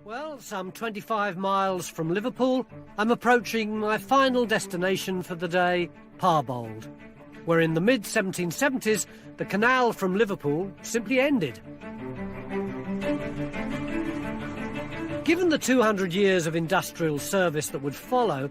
Well, some 25 miles from Liverpool, I'm approaching my final destination for the day, Parbold, where in the mid-1770s, the canal from Liverpool simply ended. Given the 200 years of industrial service that would follow,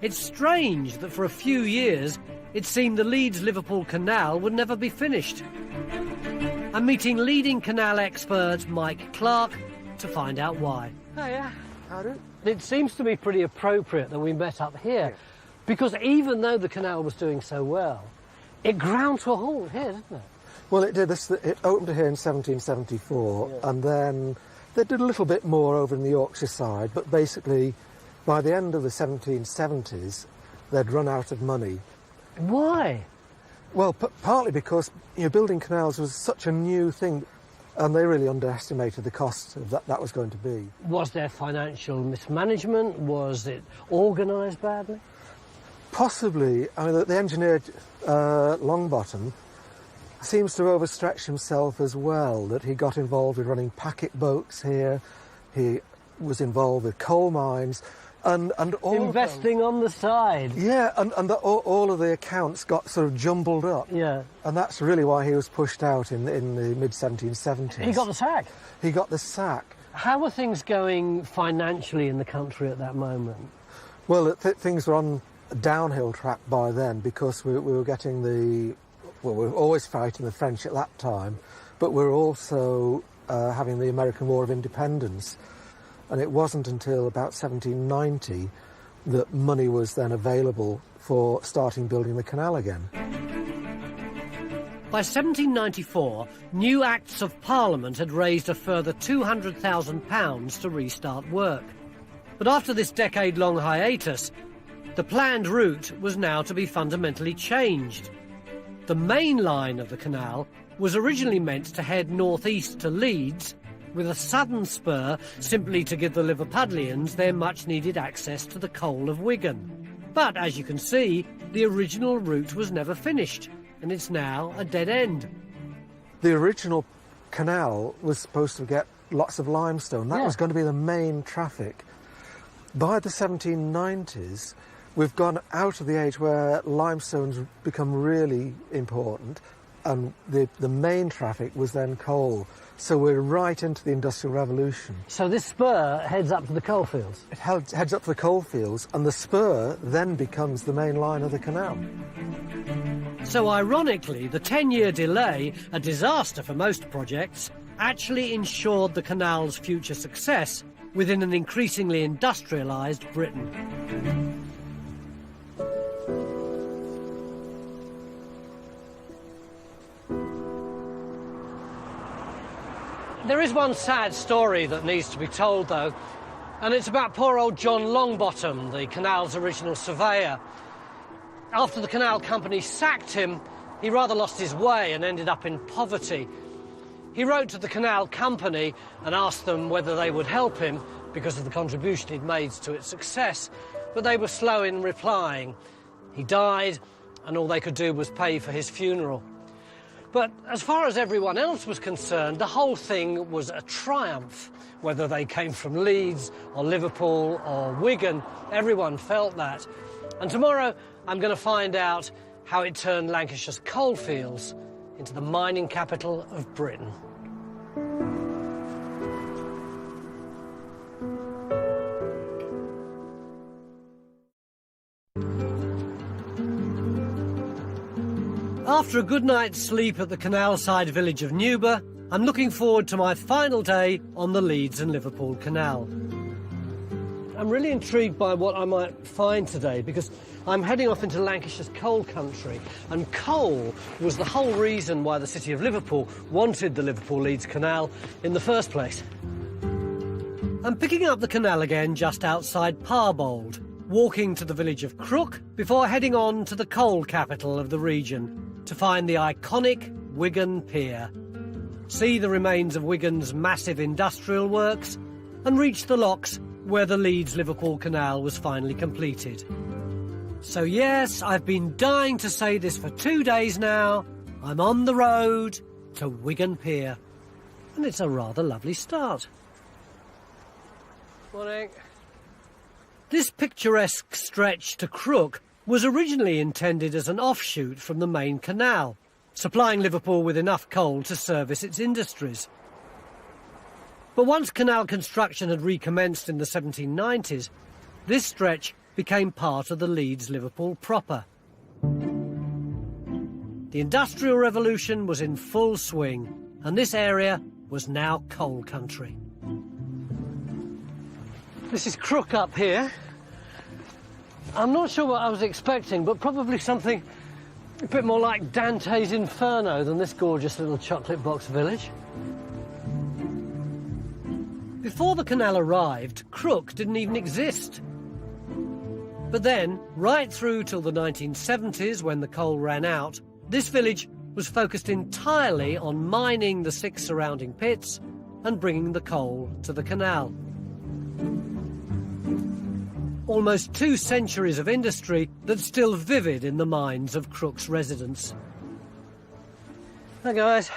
it's strange that for a few years it seemed the Leeds-Liverpool Canal would never be finished. I'm meeting leading canal expert Mike Clark to find out why. Hiya. Howdy. It seems to be pretty appropriate that we met up here, because even though the canal was doing so well, it ground to a halt here, didn't it? Well, it did. It opened here in 1774, and then they did a little bit more over in the Yorkshire side, but basically, by the end of the 1770s, they'd run out of money. Why? Well, partly because building canals was such a new thing, and they really underestimated the cost of that was going to be. Was there financial mismanagement? Was it organised badly? Possibly. I mean, the engineer, Longbottom, seems to have overstretched himself as well, that he got involved with running packet boats here, he was involved with coal mines, and all investing on the side. Yeah, and all of the accounts got sort of jumbled up. Yeah. And that's really why he was pushed out in the mid-1770s. He got the sack? He got the sack. How were things going financially in the country at that moment? Well, things were on a downhill track by then, because we were getting we were always fighting the French at that time, but we were also having the American War of Independence. And it wasn't until about 1790 that money was then available for starting building the canal again. By 1794, new Acts of Parliament had raised a further £200,000 to restart work. But after this decade-long hiatus, the planned route was now to be fundamentally changed. The main line of the canal was originally meant to head northeast to Leeds, with a southern spur simply to give the Liverpudlians their much-needed access to the coal of Wigan. But, as you can see, the original route was never finished, and it's now a dead end. The original canal was supposed to get lots of limestone. That was going to be the main traffic. By the 1790s, we've gone out of the age where limestone's become really important, and the main traffic was then coal. So we're right into the Industrial Revolution. So this spur heads up to the coalfields? It heads up to the coalfields, and the spur then becomes the main line of the canal. So ironically, the 10-year delay, a disaster for most projects, actually ensured the canal's future success within an increasingly industrialised Britain. There is one sad story that needs to be told, though, and it's about poor old John Longbottom, the canal's original surveyor. After the canal company sacked him, he rather lost his way and ended up in poverty. He wrote to the canal company and asked them whether they would help him because of the contribution he'd made to its success, but they were slow in replying. He died, and all they could do was pay for his funeral. But as far as everyone else was concerned, the whole thing was a triumph. Whether they came from Leeds or Liverpool or Wigan, everyone felt that. And tomorrow I'm going to find out how it turned Lancashire's coalfields into the mining capital of Britain. After a good night's sleep at the canal-side village of Newber, I'm looking forward to my final day on the Leeds and Liverpool Canal. I'm really intrigued by what I might find today, because I'm heading off into Lancashire's coal country, and coal was the whole reason why the city of Liverpool wanted the Liverpool-Leeds Canal in the first place. I'm picking up the canal again just outside Parbold, walking to the village of Crook before heading on to the coal capital of the region to find the iconic Wigan Pier, see the remains of Wigan's massive industrial works, and reach the locks where the Leeds-Liverpool Canal was finally completed. So yes, I've been dying to say this for 2 days now. I'm on the road to Wigan Pier, and it's a rather lovely start. Morning. This picturesque stretch to Crook was originally intended as an offshoot from the main canal, supplying Liverpool with enough coal to service its industries. But once canal construction had recommenced in the 1790s, this stretch became part of the Leeds-Liverpool proper. The Industrial Revolution was in full swing, and this area was now coal country. This is Crook up here. I'm not sure what I was expecting, but probably something a bit more like Dante's Inferno than this gorgeous little chocolate box village. Before the canal arrived, Crook didn't even exist. But then, right through till the 1970s, when the coal ran out, this village was focused entirely on mining the 6 surrounding pits and bringing the coal to the canal. Almost 2 centuries of industry that's still vivid in the minds of Crook's residents. Hi guys.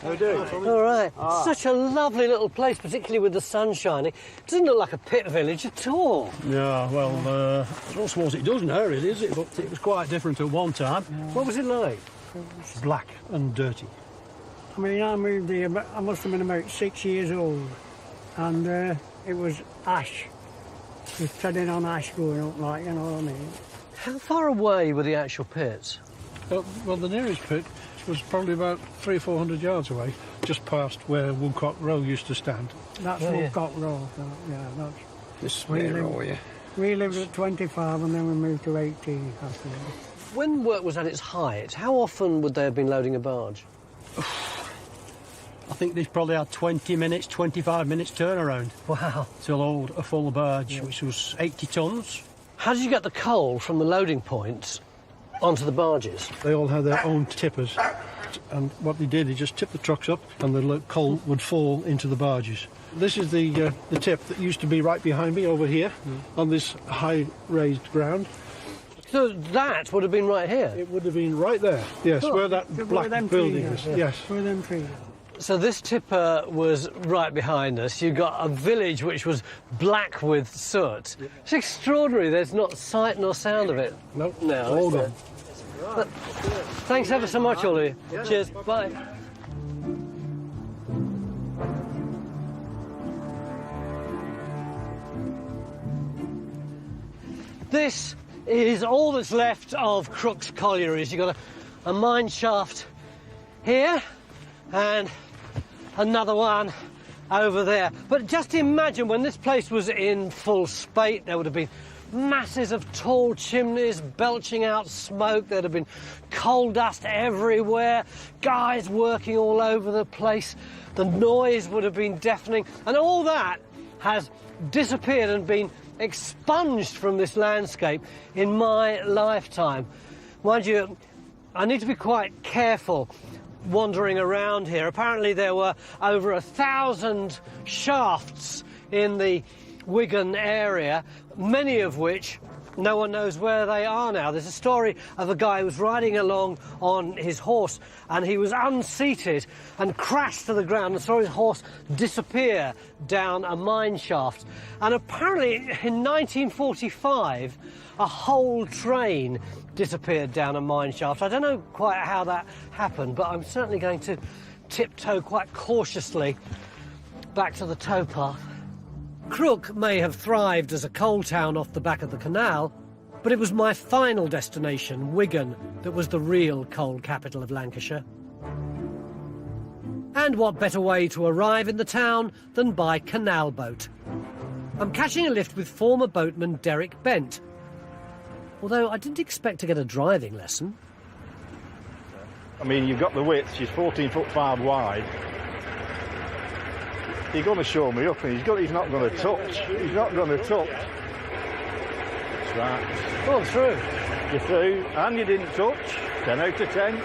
How are you doing? All right. Such a lovely little place, particularly with the sun shining. It doesn't look like a pit village at all. Yeah, well, I don't suppose it does now, really, is it? But it was quite different at one time. What was it like? Black and dirty. I mean, I moved here, but I must have been about 6 years old, and it was ash. Just treading on ash going up, like, you know what I mean? How far away were the actual pits? Well, the nearest pit was probably about 300 or 400 yards away, just past where Woodcock Row used to stand. That's Oh, yeah. Woodcock Row, so, yeah, that's... This We way, live- yeah. We lived at 25 and then we moved to 18 after that. When work was at its height, how often would they have been loading a barge? I think these probably had 20 minutes, 25 minutes turnaround Wow. to load a full barge, which was 80 tons. How did you get the coal from the loading points onto the barges? They all had their own tippers, and what they did, they just tipped the trucks up, and the coal would fall into the barges. This is the tip that used to be right behind me over here, on this high raised ground. So that would have been right here. It would have been right there, yes, Oh, where that where black them building trees is. are. Yes. Where them trees. So this tipper was right behind us. You got a village which was black with soot. It's extraordinary. There's not sight nor sound of it. No, No, all is gone. But thanks ever so much, all of you. Cheers. Bye. This is all that's left of Crook's collieries. You've got a mine shaft here and another one over there. But just imagine when this place was in full spate, there would have been masses of tall chimneys belching out smoke. There'd have been coal dust everywhere, guys working all over the place. The noise would have been deafening, and all that has disappeared and been expunged from this landscape in my lifetime. Mind you, I need to be quite careful wandering around here. Apparently there were over 1,000 shafts in the Wigan area, many of which no one knows where they are now. There's a story of a guy who was riding along on his horse and he was unseated and crashed to the ground and saw his horse disappear down a mine shaft. And apparently in 1945 a whole train disappeared down a mine shaft. I don't know quite how that happened, but I'm certainly going to tiptoe quite cautiously back to the towpath. Crook may have thrived as a coal town off the back of the canal, but it was my final destination, Wigan, that was the real coal capital of Lancashire. And what better way to arrive in the town than by canal boat? I'm catching a lift with former boatman Derek Bent, although I didn't expect to get a driving lesson. I mean, you've got the width, she's 14'5" wide. You're going to show me up, and he's not going to touch. He's not going to touch. That's right. Oh, through. You're through, and you didn't touch. 10 out of 10.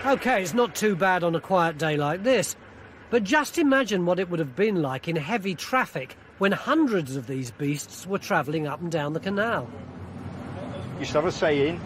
OK, it's not too bad on a quiet day like this, but just imagine what it would have been like in heavy traffic when hundreds of these beasts were travelling up and down the canal. Used to have a saying,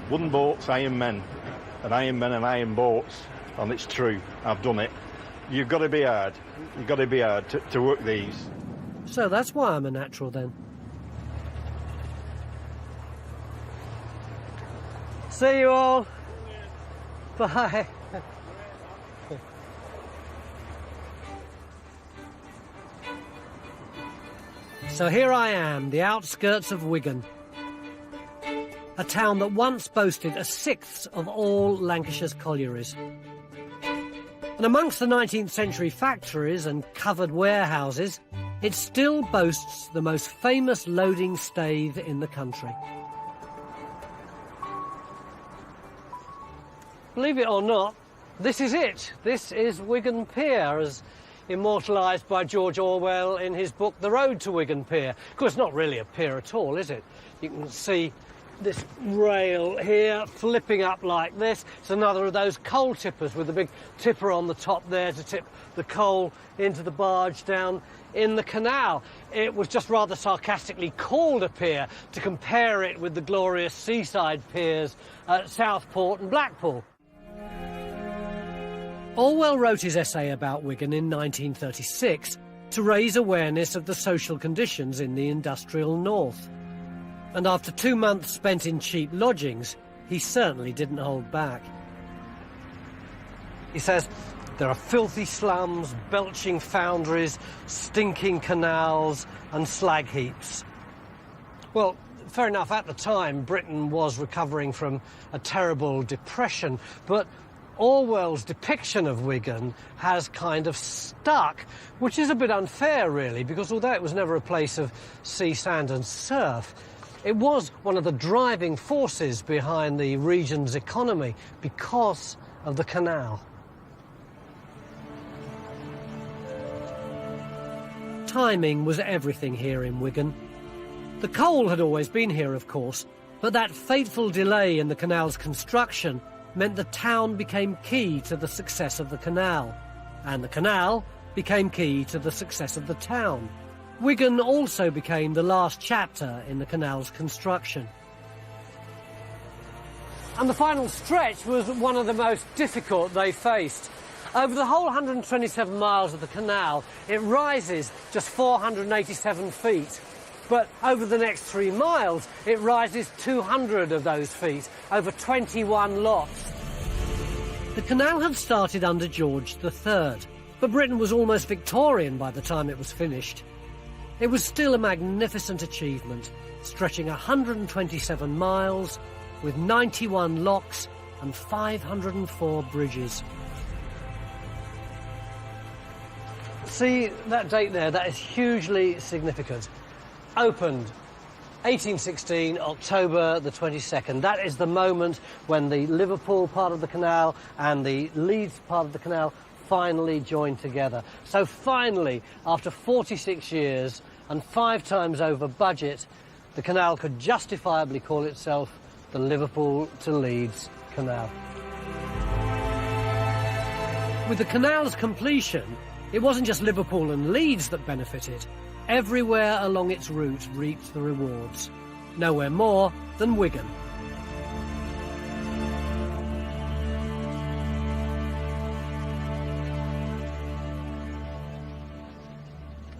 wooden boats, iron men, and iron boats, and it's true. I've done it. You've got to be hard. You've got to be hard to work these. So that's why I'm a natural then. See you all. Bye. So here I am, the outskirts of Wigan. A town that once boasted a sixth of all Lancashire's collieries. And amongst the 19th century factories and covered warehouses, it still boasts the most famous loading stave in the country. Believe it or not, this is it. This is Wigan Pier, as immortalised by George Orwell in his book The Road to Wigan Pier. Of course, it's not really a pier at all, is it? You can see this rail here flipping up like this. It's another of those coal tippers with the big tipper on the top there to tip the coal into the barge down in the canal. It was just rather sarcastically called a pier to compare it with the glorious seaside piers at Southport and Blackpool. Orwell wrote his essay about Wigan in 1936 to raise awareness of the social conditions in the industrial north. And after 2 months spent in cheap lodgings, he certainly didn't hold back. He says, there are filthy slums, belching foundries, stinking canals and slag heaps. Well, fair enough, at the time Britain was recovering from a terrible depression, but Orwell's depiction of Wigan has kind of stuck, which is a bit unfair really, because although it was never a place of sea, sand and surf, it was one of the driving forces behind the region's economy because of the canal. Timing was everything here in Wigan. The coal had always been here, of course, but that fateful delay in the canal's construction meant the town became key to the success of the canal, and the canal became key to the success of the town. Wigan also became the last chapter in the canal's construction. And the final stretch was one of the most difficult they faced. Over the whole 127 miles of the canal, it rises just 487 feet. But over the next 3 miles, it rises 200 of those feet, over 21 lots. The canal had started under George III, but Britain was almost Victorian by the time it was finished. It was still a magnificent achievement, stretching 127 miles, with 91 locks and 504 bridges. See that date there? That is hugely significant. Opened 1816, October the 22nd. That is the moment when the Liverpool part of the canal and the Leeds part of the canal finally joined together. So finally, after 46 years and 5 times over budget, the canal could justifiably call itself the Liverpool to Leeds Canal. With the canal's completion, it wasn't just Liverpool and Leeds that benefited. Everywhere along its route reaped the rewards. Nowhere more than Wigan.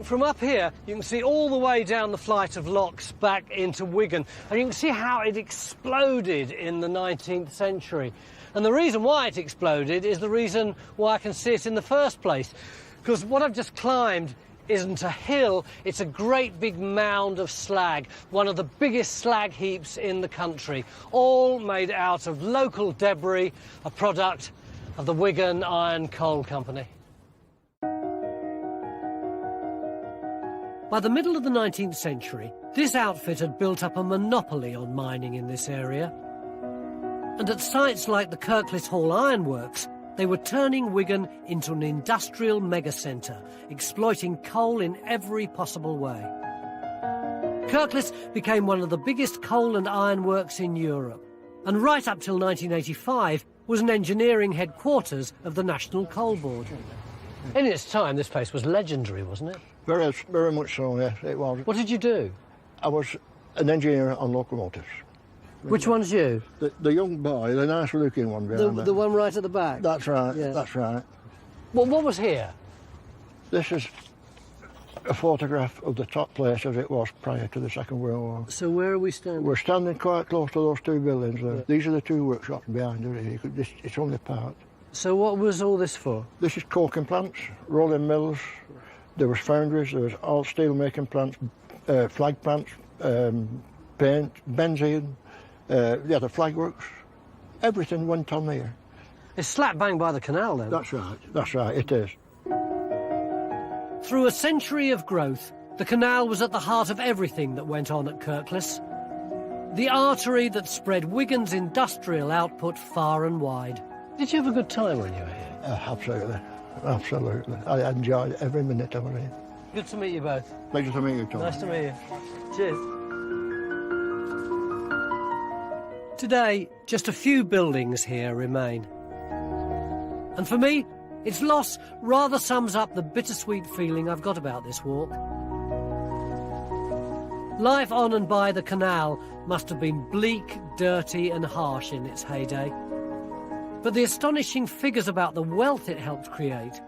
From up here, you can see all the way down the flight of locks back into Wigan, and you can see how it exploded in the 19th century. And the reason why it exploded is the reason why I can see it in the first place. Because what I've just climbed isn't a hill, it's a great big mound of slag, one of the biggest slag heaps in the country, all made out of local debris, a product of the Wigan Iron Coal Company. By the middle of the 19th century, this outfit had built up a monopoly on mining in this area. And at sites like the Kirklis Hall Ironworks, they were turning Wigan into an industrial megacentre, exploiting coal in every possible way. Kirklis became one of the biggest coal and ironworks in Europe, and right up till 1985 was an engineering headquarters of the National Coal Board. In its time, this place was legendary, wasn't it? Very, very much so, yes, it was. What did you do? I was an engineer on locomotives. Which one's you? The young boy, the nice-looking one behind The one right at the back? That's right, Yeah. that's right. Well, what was here? This is a photograph of the top place as it was prior to the Second World War. So where are we standing? We're standing quite close to those two buildings there. Yeah. These are the two workshops behind us. It's only part. So what was all this for? This is coking plants, rolling mills. There was foundries, there was all steel making plants, flag plants, paint, benzene, the flag works. Everything went on here. It's slap bang by the canal then. That's right, it is. Through a century of growth, the canal was at the heart of everything that went on at Kirklis. The artery that spread Wigan's industrial output far and wide. Did you have a good time when you were here? Absolutely. I enjoyed every minute of it. Good to meet you both. Pleasure to meet you, Tom. Nice to meet you. Cheers. Today, just a few buildings here remain. And for me, its loss rather sums up the bittersweet feeling I've got about this walk. Life on and by the canal must have been bleak, dirty and harsh in its heyday. But the astonishing figures about the wealth it helped create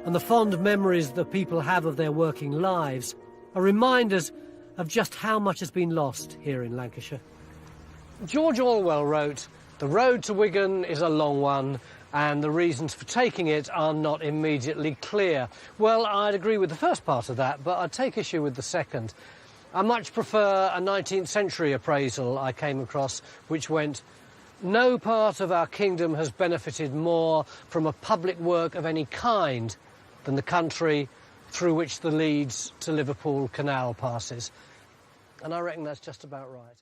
and the fond memories the people have of their working lives are reminders of just how much has been lost here in Lancashire. George Orwell wrote, "The road to Wigan is a long one, and the reasons for taking it are not immediately clear." Well, I'd agree with the first part of that, but I'd take issue with the second. I much prefer a 19th century appraisal I came across, which went, "No part of our kingdom has benefited more from a public work of any kind than the country through which the Leeds to Liverpool Canal passes." And I reckon that's just about right.